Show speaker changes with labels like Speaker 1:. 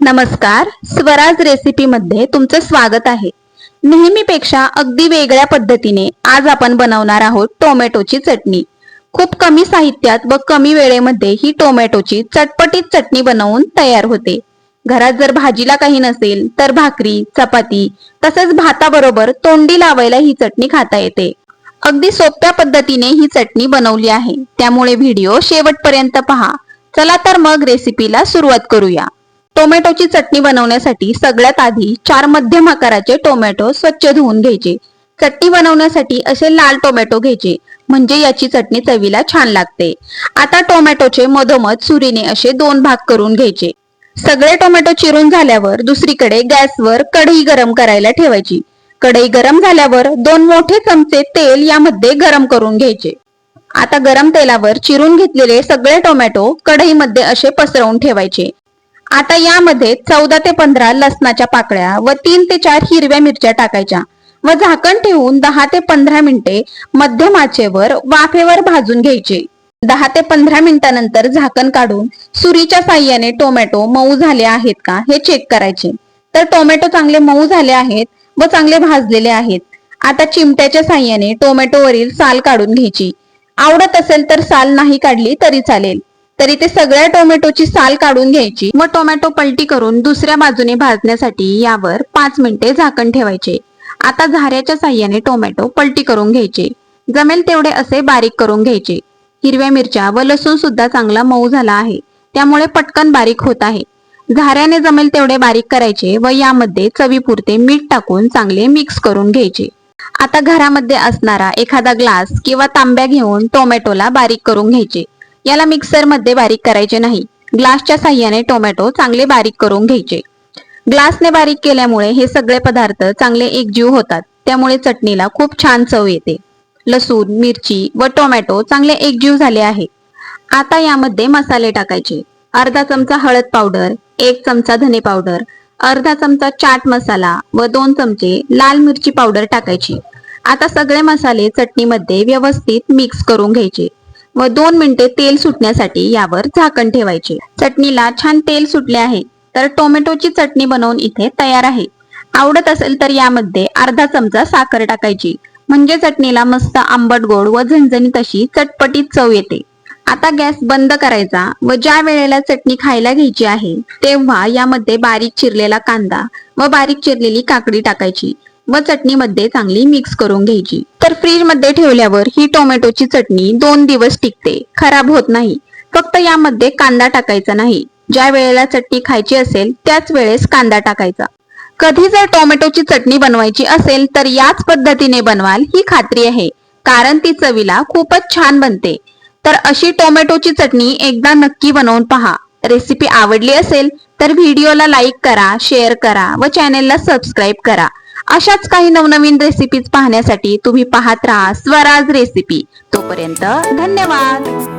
Speaker 1: नमस्कार, स्वराज रेसिपी मध्ये तुमचं स्वागत आहे। नेहमीपेक्षा अगदी वेगळ्या पद्धतीने आज आपण बनवणार आहोत टोमॅटोची चटणी। खूप कमी साहित्यात व कमी वेळेमध्ये ही टोमॅटोची चटपटीत चटणी बनवून तयार होते। घरात जर भाजीला काही नसेल तर भाकरी, चपाती तसेच भाताबरोबर तोंडी लावायला ही चटणी खाता येते। अगदी सोप्या पद्धतीने ही चटणी बनवली आहे, त्यामुळे व्हिडिओ शेवटपर्यंत पहा। चला तर मग रेसिपीला सुरुवात करूया। टोमॅटोची चटणी बनवण्यासाठी सगळ्यात आधी 4 मध्यम आकाराचे टोमॅटो स्वच्छ धुवून घ्यायचे। चटणी बनवण्यासाठी असे लाल टोमॅटो घ्यायचे, म्हणजे याची चटणी चवीला छान लागते। आता टोमॅटोचे मधोमध सुरीने असे 2 भाग करून घ्यायचे। सगळे टोमॅटो चिरून झाल्यावर दुसरीकडे गॅसवर कढई गरम करायला ठेवायची। कढई गरम झाल्यावर 2 मोठे चमचे तेल यामध्ये गरम करून घ्यायचे। आता गरम तेलावर चिरून घेतलेले सगळे टोमॅटो कढईमध्ये असे पसरवून ठेवायचे। आता यामध्ये 14 ते 15 लसणाच्या पाकळ्या व 3 ते 4 हिरव्या मिरच्या टाकायच्या व झाकण ठेवून 10 ते 15 मिनिटे मध्यम आचेवर वाफेवर भाजून घ्यायचे। 10 ते 15 मिनिटांनंतर झाकण काढून सुरीच्या साहाय्याने टोमॅटो मऊ झाले आहेत का हे चेक करायचे। तर टोमॅटो चांगले मऊ झाले आहेत व चांगले भाजलेले आहेत। आता चिमट्याच्या साहाय्याने टोमॅटोवरील साल काढून घ्यायची। आवडत असेल तर साल नाही काढली तरी चालेल। तरी ते सगळ्या टोमॅटोची साल काढून घ्यायची व टोमॅटो पलटी करून दुसऱ्या बाजूने भाजण्यासाठी यावर 5 मिनिटे झाकण ठेवायचे। आता झाऱ्याच्या साहाय्याने टोमॅटो पलटी करून घ्यायचे। जमेल तेवढे असे बारीक करून घ्यायचे। हिरव्या मिरच्या व लसूण सुद्धा चांगला मऊ झाला आहे, त्यामुळे पटकन बारीक होत आहे। झाऱ्याने जमेल तेवढे बारीक करायचे व यामध्ये चवीपुरते मीठ टाकून चांगले मिक्स करून घ्यायचे। आता घरामध्ये असणारा एखादा ग्लास किंवा तांब्या घेऊन टोमॅटोला बारीक करून घ्यायचे। याला मिक्सर मध्ये बारीक करायचे नाही, ग्लासच्या साहाय्याने टोमॅटो चांगले बारीक करून घ्यायचे। ग्लासने बारीक केल्यामुळे हे सगळे पदार्थ चांगले एकजीव होतात, त्यामुळे चटणीला खूप छान चव येते। लसूण, मिरची व टोमॅटो चांगले एकजीव झाले आहे। आता यामध्ये मसाले टाकायचे। अर्धा चमचा हळद पावडर, 1 चमचा धने पावडर, अर्धा चमचा चाट मसाला व 2 चमचे लाल मिरची पावडर टाकायची। आता सगळे मसाले चटणीमध्ये व्यवस्थित मिक्स करून घ्यायचे व 2 मिनिटे तेल सुटण्यासाठी यावर झाकण ठेवायचे। चटणीला छान तेल सुटले आहे, तर टोमॅटोची चटणी बनवून इथे तयार आहे। आवडत असेल तर यामध्ये अर्धा चमचा साखर टाकायची, म्हणजे चटणीला मस्त आंबट गोड व झणझणीत अशी चटपटीत चव येते। आता गॅस बंद करायचा व ज्या वेळेला चटणी खायला घ्यायची आहे तेव्हा यामध्ये बारीक चिरलेला कांदा व बारीक चिरलेली काकडी टाकायची व चटणीमध्ये चांगली मिक्स करून घ्यायची। तर फ्रीज मध्ये ठेवल्यावर ही टोमॅटोची चटणी 2 दिवस टिकते, खराब होत नाही। फक्त यामध्ये कांदा टाकायचा नाही, ज्या वेळेला चटणी खायची असेल त्याच वेळेस कांदा टाकायचा। कधी जर टोमॅटोची चटणी बनवायची असेल तर याच पद्धतीने बनवाल ही खात्री आहे, कारण ती चवीला खूपच छान बनते। तर अशी टोमॅटोची चटणी एकदा नक्की बनवून पहा। रेसिपी आवडली असेल तर व्हिडिओला लाईक करा, शेअर करा व चॅनेलला सबस्क्राईब करा। अशाच काही नवनवीन रेसिपीज पाहण्यासाठी तुम्ही पाहत राहा स्वराज रेसिपी। तोपर्यंत धन्यवाद।